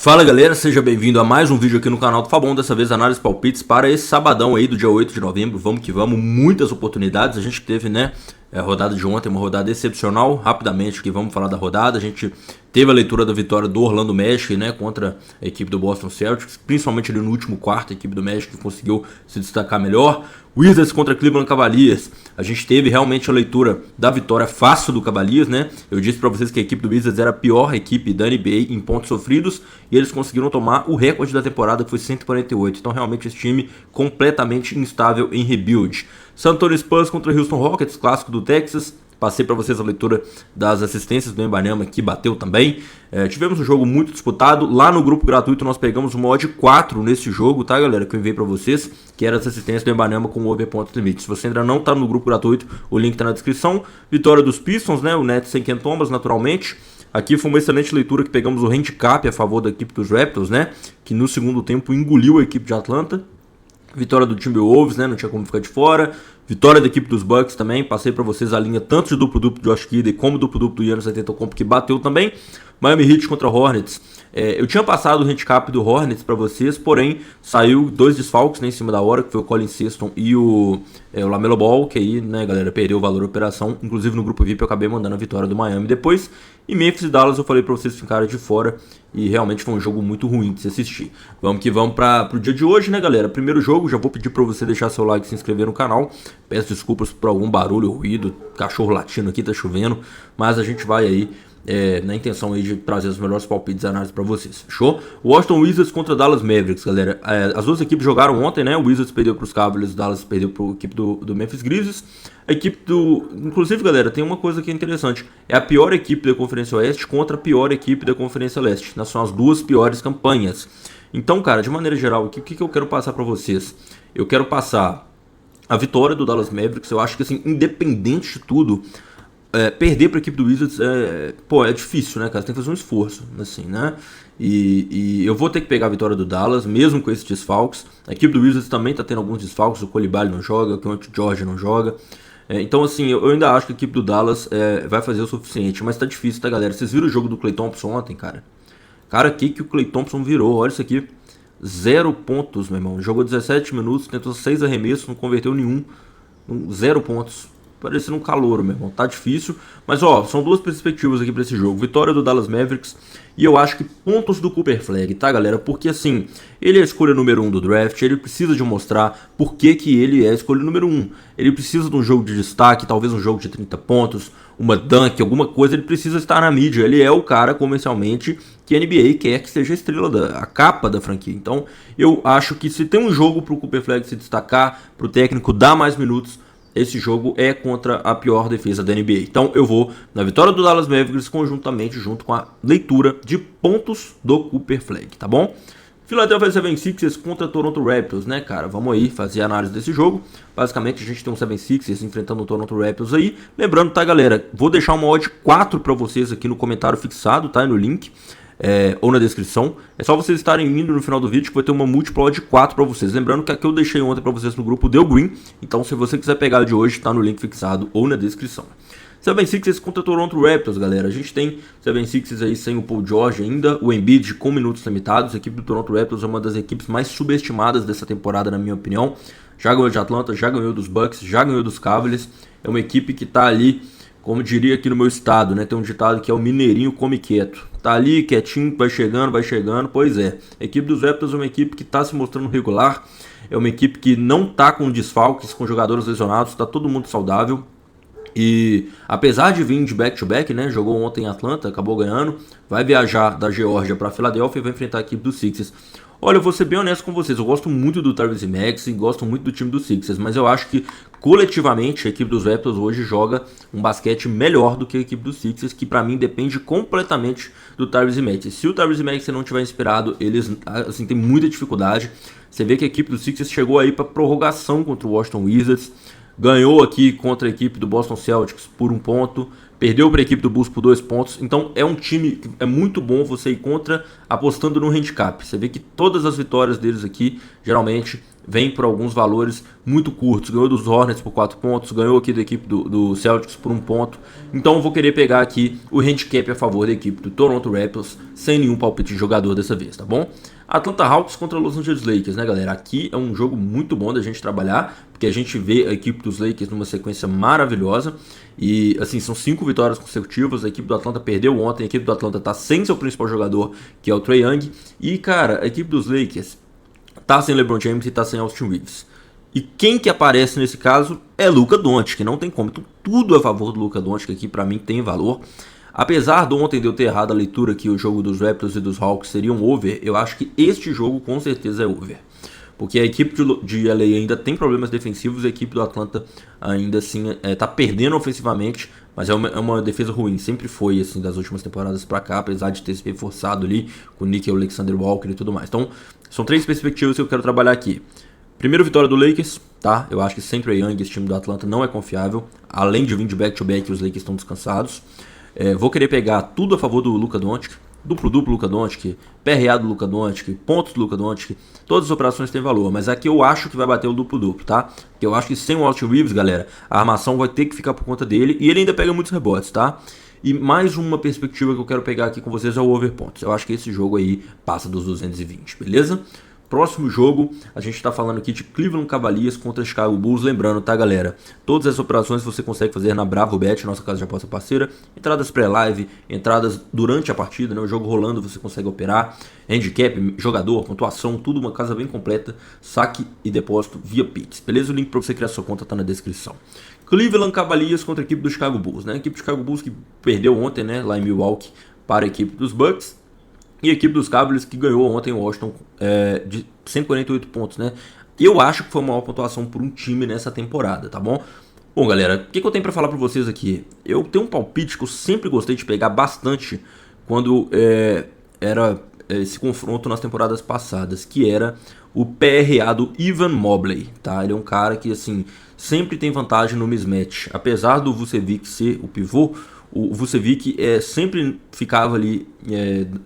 Fala galera, seja bem-vindo a mais um vídeo aqui no canal do Fabão, dessa vez análise palpites para esse sabadão aí do dia 8 de novembro, vamos que vamos, muitas oportunidades, a gente teve, né, a rodada de ontem, uma rodada excepcional, rapidamente que vamos falar da rodada, a gente teve a leitura da vitória do Orlando Magic, né, contra a equipe do Boston Celtics, principalmente ali no último quarto, a equipe do Magic conseguiu se destacar melhor. Wizards contra Cleveland Cavaliers, a gente teve realmente a leitura da vitória fácil do Cavaliers, né? Eu disse para vocês que a equipe do Wizards era a pior equipe da NBA em pontos sofridos e eles conseguiram tomar o recorde da temporada, que foi 148. Então realmente esse time completamente instável em rebuild. San Antonio Spurs contra Houston Rockets, clássico do Texas. Passei para vocês a leitura das assistências do Wembanyama, que bateu também. Tivemos um jogo muito disputado. Lá no grupo gratuito nós pegamos uma odd 4 nesse jogo, tá galera? Que eu enviei para vocês, que era as assistências do Wembanyama com o over pontos limite. Se você ainda não tá no grupo gratuito, o link tá na descrição. Vitória dos Pistons, né? O Nets sem Ken Thomas, naturalmente. Aqui foi uma excelente leitura que pegamos o handicap a favor da equipe dos Raptors, né? Que no segundo tempo engoliu a equipe de Atlanta. Vitória do Timberwolves, né? Não tinha como ficar de fora. Vitória da equipe dos Bucks também. Passei para vocês a linha tanto de duplo-duplo do Josh Giddey como duplo-duplo do Giannis Antetokounmpo, que bateu também. Miami Heat contra Hornets. Eu tinha passado o handicap do Hornets para vocês, porém saiu dois desfalques, né, em cima da hora, que foi o Colin Sexton e o LaMelo Ball, que aí, né, galera, perdeu o valor da operação. Inclusive no grupo VIP eu acabei mandando a vitória do Miami depois. E Memphis e Dallas eu falei para vocês ficarem de fora. E realmente foi um jogo muito ruim de se assistir. Vamos que vamos para o dia de hoje, né, galera? Primeiro jogo, já vou pedir para você deixar seu like e se inscrever no canal. Peço desculpas por algum barulho, ruído, cachorro latindo aqui, tá chovendo. Mas a gente vai aí na intenção aí de trazer os melhores palpites e análises para vocês, fechou? Washington Wizards contra Dallas Mavericks, galera. As duas equipes jogaram ontem, né? O Wizards perdeu para os Cavaliers, o Dallas perdeu para a equipe do Memphis Grizzlies. A equipe do... Inclusive, galera, tem uma coisa que é interessante. É a pior equipe da Conferência Oeste contra a pior equipe da Conferência Leste. São as duas piores campanhas. Então, cara, de maneira geral, o que eu quero passar para vocês? Eu quero passar a vitória do Dallas Mavericks. Eu acho que, assim, independente de tudo... perder para a equipe do Wizards é difícil, né, cara? Você tem que fazer um esforço, assim, né? E eu vou ter que pegar a vitória do Dallas, mesmo com esses desfalques. A equipe do Wizards também tá tendo alguns desfalques. O Coulibaly não joga, o Keontae George não joga. Então, assim, eu ainda acho que a equipe do Dallas vai fazer o suficiente. Mas tá difícil, tá, galera? Vocês viram o jogo do Klay Thompson ontem, cara? Cara, que o Klay Thompson virou? Olha isso aqui. 0 pontos, meu irmão. Jogou 17 minutos, tentou 6 arremessos, não converteu nenhum. 0 pontos. Parecendo um calouro, meu irmão. Tá difícil. Mas, ó, são duas perspectivas aqui pra esse jogo. Vitória do Dallas Mavericks. E eu acho que pontos do Cooper Flag, tá, galera? Porque, assim, ele é a escolha número 1 do draft. Ele precisa de mostrar por que ele é a escolha número 1. Ele precisa de um jogo de destaque, talvez um jogo de 30 pontos, uma dunk, alguma coisa. Ele precisa estar na mídia. Ele é o cara, comercialmente, que a NBA quer que seja a estrela, a capa da franquia. Então, eu acho que se tem um jogo pro Cooper Flag se destacar, pro técnico dar mais minutos, esse jogo é contra a pior defesa da NBA. Então eu vou na vitória do Dallas Mavericks conjuntamente junto com a leitura de pontos do Cooper Flag, tá bom? Philadelphia 76ers contra Toronto Raptors, né, cara? Vamos aí fazer a análise desse jogo. Basicamente a gente tem um 76ers enfrentando o Toronto Raptors aí. Lembrando, tá, galera? Vou deixar uma odd 4 para vocês aqui no comentário fixado, tá? No link. Ou na descrição. É só vocês estarem indo no final do vídeo que vai ter uma múltipla de 4 para vocês. Lembrando que a que eu deixei ontem para vocês no grupo deu green. Então se você quiser pegar a de hoje, tá no link fixado ou na descrição. 76ers contra Toronto Raptors, galera. A gente tem 76ers aí sem o Paul George ainda, o Embiid com minutos limitados. A equipe do Toronto Raptors é uma das equipes mais subestimadas dessa temporada, na minha opinião. Já ganhou de Atlanta, já ganhou dos Bucks, já ganhou dos Cavaliers. É uma equipe que tá ali, como diria aqui no meu estado, né? Tem um ditado que é o mineirinho come quieto. Tá ali quietinho, vai chegando. Pois é. A equipe dos Raptors é uma equipe que tá se mostrando regular. É uma equipe que não tá com desfalques, com jogadores lesionados. Tá todo mundo saudável. E apesar de vir de back-to-back, né? Jogou ontem em Atlanta, acabou ganhando. Vai viajar da Geórgia para Filadélfia e vai enfrentar a equipe dos Sixers. Olha, eu vou ser bem honesto com vocês, eu gosto muito do Tyrese Maxey, gosto muito do time dos Sixers, mas eu acho que coletivamente a equipe dos Raptors hoje joga um basquete melhor do que a equipe dos Sixers, que pra mim depende completamente do Tyrese Maxey. Se o Tyrese Maxey não tiver inspirado, eles assim têm muita dificuldade. Você vê que a equipe dos Sixers chegou aí para prorrogação contra o Washington Wizards, ganhou aqui contra a equipe do Boston Celtics por 1 ponto, perdeu para a equipe do Bulls por 2 pontos. Então é um time que é muito bom você ir contra apostando no handicap. Você vê que todas as vitórias deles aqui geralmente vem por alguns valores muito curtos. Ganhou dos Hornets por 4 pontos, ganhou aqui da equipe do Celtics por 1 ponto. Então eu vou querer pegar aqui o handicap a favor da equipe do Toronto Raptors, sem nenhum palpite de jogador dessa vez, tá bom? Atlanta Hawks contra Los Angeles Lakers, né, galera? Aqui é um jogo muito bom da gente trabalhar, porque a gente vê a equipe dos Lakers numa sequência maravilhosa. E, assim, são 5 vitórias consecutivas. A equipe do Atlanta perdeu ontem, a equipe do Atlanta tá sem seu principal jogador, que é o Trae Young. E, cara, a equipe dos Lakers tá sem LeBron James e tá sem Austin Reeves. E quem que aparece nesse caso é Luka Doncic, que não tem como. Então, tudo a favor do Luka Doncic, que aqui pra mim tem valor. Apesar de ontem de eu ter errado a leitura que o jogo dos Raptors e dos Hawks seria um over, eu acho que este jogo com certeza é over. Porque a equipe de LA ainda tem problemas defensivos, a equipe do Atlanta ainda assim tá perdendo ofensivamente, mas é uma defesa ruim, sempre foi assim das últimas temporadas pra cá, apesar de ter se reforçado ali com o Nick Alexander Walker e tudo mais. Então, são 3 perspectivas que eu quero trabalhar aqui. Primeiro, vitória do Lakers, tá? Eu acho que sem Trae Young esse time do Atlanta não é confiável, além de vir de back-to-back, os Lakers estão descansados. Vou querer pegar tudo a favor do Luka Doncic, duplo-duplo Luka Doncic, PRA do Luka Doncic, pontos do Luka Doncic, todas as operações têm valor, mas aqui eu acho que vai bater o duplo-duplo, tá? Porque eu acho que sem o Austin Reeves, galera, a armação vai ter que ficar por conta dele, e ele ainda pega muitos rebotes, tá? E mais uma perspectiva que eu quero pegar aqui com vocês é o over pontos. Eu acho que esse jogo aí passa dos 220, beleza? Próximo jogo, a gente está falando aqui de Cleveland Cavaliers contra Chicago Bulls. Lembrando, tá, galera? Todas as operações você consegue fazer na Bravo Bet, nossa casa de aposta parceira. Entradas pré-live, entradas durante a partida, né? O jogo rolando você consegue operar. Handicap, jogador, pontuação, tudo uma casa bem completa. Saque e depósito via Pix, beleza? O link para você criar sua conta tá na descrição. Cleveland Cavaliers contra a equipe do Chicago Bulls, né? A equipe do Chicago Bulls que perdeu ontem, né? Lá em Milwaukee para a equipe dos Bucks. E a equipe dos Cavaliers que ganhou ontem o Washington de 148 pontos, né? Eu acho que foi a maior pontuação por um time nessa temporada, tá bom? Bom, galera, o que eu tenho pra falar pra vocês aqui? Eu tenho um palpite que eu sempre gostei de pegar bastante quando era esse confronto nas temporadas passadas, que era o PRA do Evan Mobley, tá? Ele é um cara que, assim, sempre tem vantagem no mismatch. Apesar do Vucevic ser o pivô, o Vucevic sempre ficava ali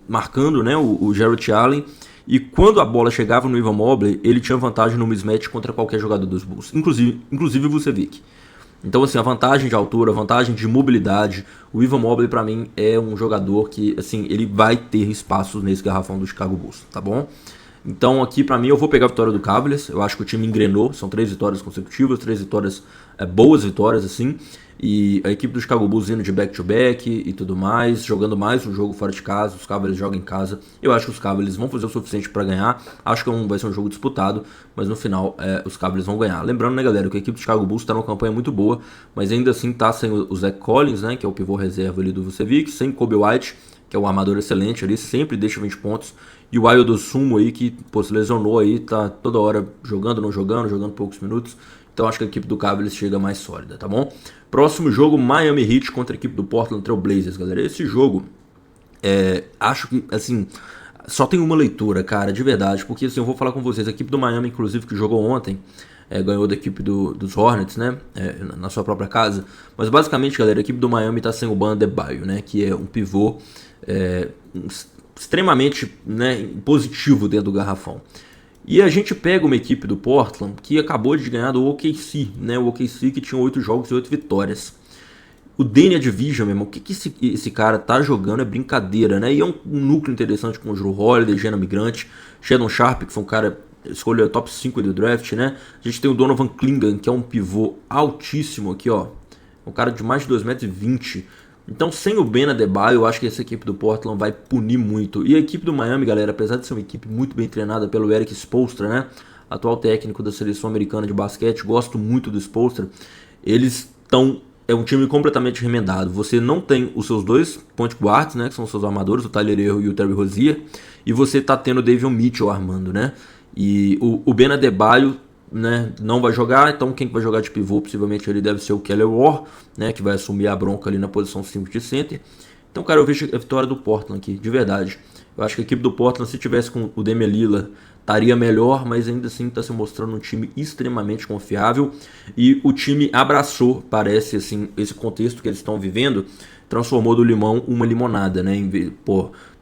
marcando, né, o Jarrett Allen, e quando a bola chegava no Evan Mobley, ele tinha vantagem no mismatch contra qualquer jogador dos Bulls, inclusive o Vucevic. Então, assim, a vantagem de altura, a vantagem de mobilidade, o Evan Mobley pra mim é um jogador que, assim, ele vai ter espaços nesse garrafão do Chicago Bulls, tá bom? Então aqui pra mim eu vou pegar a vitória do Cavaliers. Eu acho que o time engrenou, são 3 vitórias consecutivas, 3 vitórias, boas vitórias assim. E a equipe do Chicago Bulls indo de back-to-back e tudo mais, jogando mais um jogo fora de casa, os Cavaliers jogam em casa. Eu acho que os Cavaliers vão fazer o suficiente pra ganhar. Acho que vai ser um jogo disputado, mas no final os Cavaliers vão ganhar. Lembrando, né, galera, que a equipe do Chicago Bulls tá numa campanha muito boa, mas ainda assim tá sem o Zach Collins, né, que é o pivô reserva ali do Vucevic, sem Kobe White, que é um armador excelente ali, sempre deixa 20 pontos. E o Ayo Dosunmu aí, que se lesionou aí, tá toda hora jogando, não jogando, jogando poucos minutos. Então acho que a equipe do Cavaliers chega mais sólida, tá bom? Próximo jogo, Miami Heat contra a equipe do Portland Trail Blazers, galera. Esse jogo, acho que, assim, só tem uma leitura, cara, de verdade. Porque, assim, eu vou falar com vocês, a equipe do Miami, inclusive, que jogou ontem, ganhou da equipe dos Hornets, né, na sua própria casa. Mas, basicamente, galera, a equipe do Miami tá sem o Bam Adebayo, né, que é um pivô extremamente, né, positivo dentro do garrafão. E a gente pega uma equipe do Portland que acabou de ganhar do OKC, né? O OKC que tinha 8 jogos e 8 vitórias. O Danny Advision, meu irmão, o que esse cara tá jogando é brincadeira, né? E é um núcleo interessante com o Jrue Holiday, Gena Migrante, Sheldon Sharp, que foi um cara escolheu top 5 do draft, né? A gente tem o Donovan Clingan, que é um pivô altíssimo aqui, ó. Um cara de mais de 2,20 m. Então, sem o Ben Adebayo, eu acho que essa equipe do Portland vai punir muito. E a equipe do Miami, galera, apesar de ser uma equipe muito bem treinada pelo Eric Spoelstra, né? Atual técnico da seleção americana de basquete, gosto muito do Spoelstra. Eles estão... É um time completamente remendado. Você não tem os seus 2 point guards, né? Que são os seus armadores, o Tyler Herro e o Terry Rozier. E você tá tendo o Davion Mitchell armando, né? E o Ben Adebayo, né, não vai jogar, então quem vai jogar de pivô possivelmente ele deve ser o Kelly Oubre, né, que vai assumir a bronca ali na posição 5 de center. Então, cara, eu vejo a vitória do Portland aqui, de verdade. Eu acho que a equipe do Portland, se tivesse com o Damian Lillard, estaria melhor, mas ainda assim está se mostrando um time extremamente confiável. E o time abraçou, parece assim, esse contexto que eles estão vivendo, transformou do limão uma limonada, né?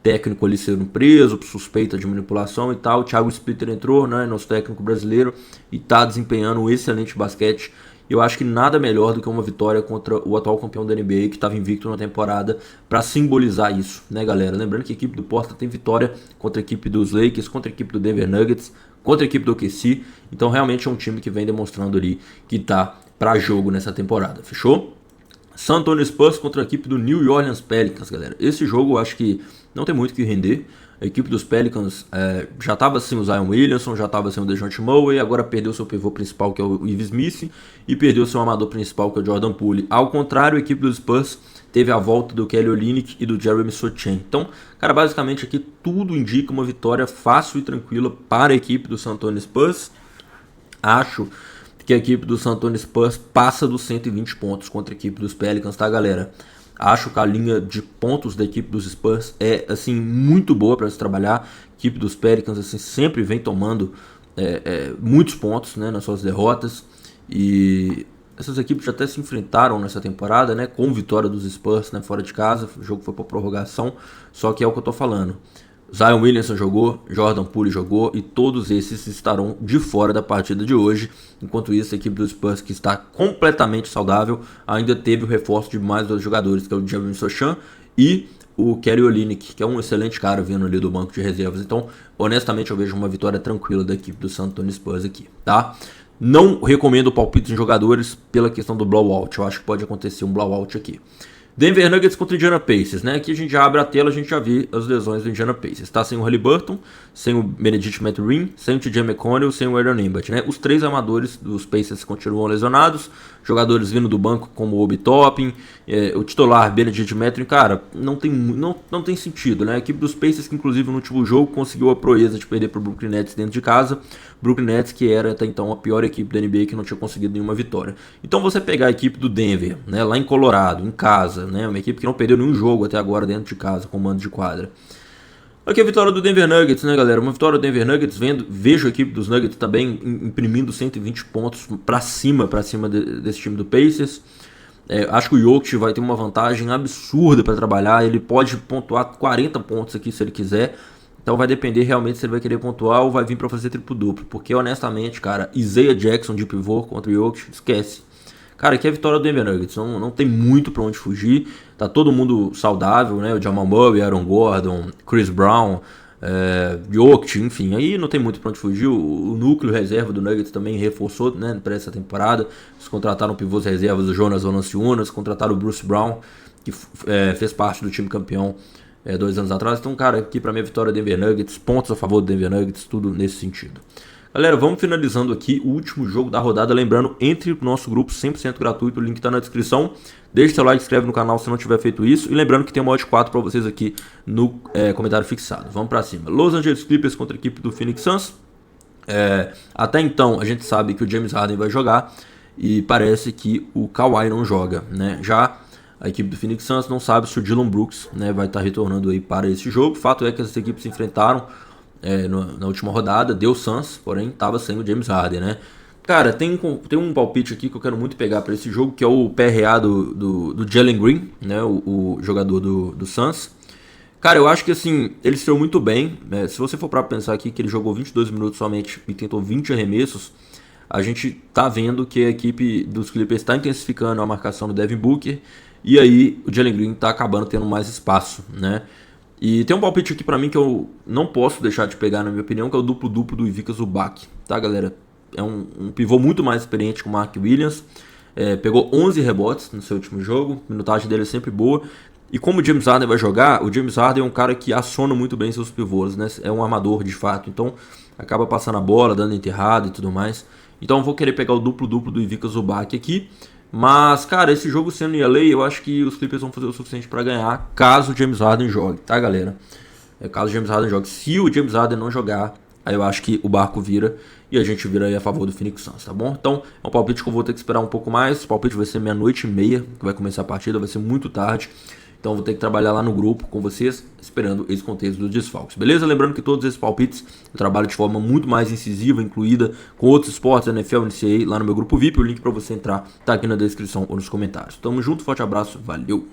técnico ali sendo preso, suspeita de manipulação e tal. O Thiago Splitter entrou, né, nosso técnico brasileiro, e tá desempenhando um excelente basquete. Eu acho que nada melhor do que uma vitória contra o atual campeão da NBA, que estava invicto na temporada, para simbolizar isso, né, galera? Lembrando que a equipe do Portland tem vitória contra a equipe dos Lakers, contra a equipe do Denver Nuggets, contra a equipe do OKC. Então realmente é um time que vem demonstrando ali que tá para jogo nessa temporada, fechou? San Antonio Spurs contra a equipe do New Orleans Pelicans, galera. Esse jogo eu acho que não tem muito o que render. A equipe dos Pelicans já estava sem o Zion Williamson, já estava sem o DeJounte Murray, agora perdeu seu pivô principal, que é o Ives Smith, e perdeu seu amador principal, que é o Jordan Poole. Ao contrário, a equipe dos Spurs teve a volta do Kelly Olynyk e do Jeremy Sochan. Então, cara, basicamente aqui tudo indica uma vitória fácil e tranquila para a equipe do San Antonio Spurs. Acho que a equipe do San Antonio Spurs passa dos 120 pontos contra a equipe dos Pelicans, tá, galera? Acho que a linha de pontos da equipe dos Spurs é, assim, muito boa para se trabalhar. A equipe dos Pelicans, assim, sempre vem tomando muitos pontos, né, nas suas derrotas. E essas equipes já até se enfrentaram nessa temporada, né, com vitória dos Spurs, né, fora de casa. O jogo foi para prorrogação, só que é o que eu tô falando. Zion Williamson jogou, Jordan Poole jogou e todos esses estarão de fora da partida de hoje. Enquanto isso, a equipe dos Spurs, que está completamente saudável, ainda teve o reforço de mais dois jogadores, que é o Jeremy Sochan e o Kelly Olynyk, que é um excelente cara vindo ali do banco de reservas. Então, honestamente, eu vejo uma vitória tranquila da equipe do San Antonio Spurs aqui, tá? Não recomendo palpites em jogadores pela questão do blowout. Eu acho que pode acontecer um blowout aqui. Denver Nuggets contra Indiana Pacers, né? Aqui a gente já abre a tela, a gente já vê as lesões do Indiana Pacers. Tá sem o Haliburton, sem o Benedict Mathurin, sem o TJ McConnell, sem o Aaron Embiid, né? Os três armadores dos Pacers continuam lesionados. Jogadores vindo do banco como o Obi Toppin, o titular Benedict Mathurin, cara, não tem sentido, né? A equipe dos Pacers, que inclusive no último jogo conseguiu a proeza de perder para o Brooklyn Nets dentro de casa. Brooklyn Nets, que era até então a pior equipe da NBA, que não tinha conseguido nenhuma vitória. Então você pegar a equipe do Denver, né, lá em Colorado, em casa, né, uma equipe que não perdeu nenhum jogo até agora dentro de casa, com mando de quadra. Aqui a vitória do Denver Nuggets, né, galera? Uma vitória do Denver Nuggets, vejo a equipe dos Nuggets também imprimindo 120 pontos para cima desse time do Pacers. Acho que o Jokic vai ter uma vantagem absurda para trabalhar. Ele pode pontuar 40 pontos aqui se ele quiser. Então vai depender realmente se ele vai querer pontuar ou vai vir para fazer triplo-duplo. Porque honestamente, cara, Isaiah Jackson de pivô contra o Jokic, esquece. Cara, aqui é a vitória do Denver Nuggets, não tem muito pra onde fugir. Tá todo mundo saudável, né? O Jamal Murray, Aaron Gordon, Chris Brown, Jokic, enfim. Aí não tem muito pra onde fugir. O núcleo reserva do Nuggets também reforçou, né, pra essa temporada. Eles contrataram pivôs reservas do Jonas Valanciunas, contrataram o Bruce Brown, que fez parte do time campeão 2 anos atrás. Então, cara, aqui pra mim a vitória do Denver Nuggets, pontos a favor do Denver Nuggets, tudo nesse sentido. Galera, vamos finalizando aqui o último jogo da rodada. Lembrando, entre no nosso grupo 100% gratuito, o link está na descrição. Deixe seu like, inscreve no canal se não tiver feito isso. E lembrando que tem uma odd 4 para vocês aqui no comentário fixado. Vamos para cima. Los Angeles Clippers contra a equipe do Phoenix Suns. Até então, a gente sabe que o James Harden vai jogar. E parece que o Kawhi não joga, né? Já a equipe do Phoenix Suns não sabe se o Dillon Brooks, né, vai estar retornando aí para esse jogo. O fato é que essas equipes se enfrentaram na última rodada, deu Suns, porém estava sem o James Harden, né? Cara, tem um palpite aqui que eu quero muito pegar para esse jogo, que é o PRA do Jalen Green, né? O jogador do Suns. Cara, eu acho que assim, ele estreou muito bem, né? Se você for para pensar aqui que ele jogou 22 minutos somente e tentou 20 arremessos, a gente tá vendo que a equipe dos Clippers está intensificando a marcação do Devin Booker, e aí o Jalen Green tá acabando tendo mais espaço, né? E tem um palpite aqui pra mim que eu não posso deixar de pegar, na minha opinião, que é o duplo-duplo do Ivica Zubac, tá, galera? É um pivô muito mais experiente que o Mark Williams, pegou 11 rebotes no seu último jogo, a minutagem dele é sempre boa, e como o James Harden vai jogar, o James Harden é um cara que aciona muito bem seus pivôs, né? É um armador de fato, então acaba passando a bola, dando enterrado e tudo mais. Então eu vou querer pegar o duplo-duplo do Ivica Zubac aqui. Mas, cara, esse jogo sendo em LA, eu acho que os Clippers vão fazer o suficiente para ganhar, caso o James Harden jogue, tá, galera? Caso o James Harden jogue. Se o James Harden não jogar, aí eu acho que o barco vira e a gente vira aí a favor do Phoenix Suns, tá bom? Então, é um palpite que eu vou ter que esperar um pouco mais. O palpite vai ser 00:30, que vai começar a partida, vai ser muito tarde. Então, eu vou ter que trabalhar lá no grupo com vocês, esperando esse contexto dos desfalques, beleza? Lembrando que todos esses palpites eu trabalho de forma muito mais incisiva, incluída com outros esportes, NFL, NCAA, lá no meu grupo VIP. O link para você entrar tá aqui na descrição ou nos comentários. Tamo junto, forte abraço, valeu!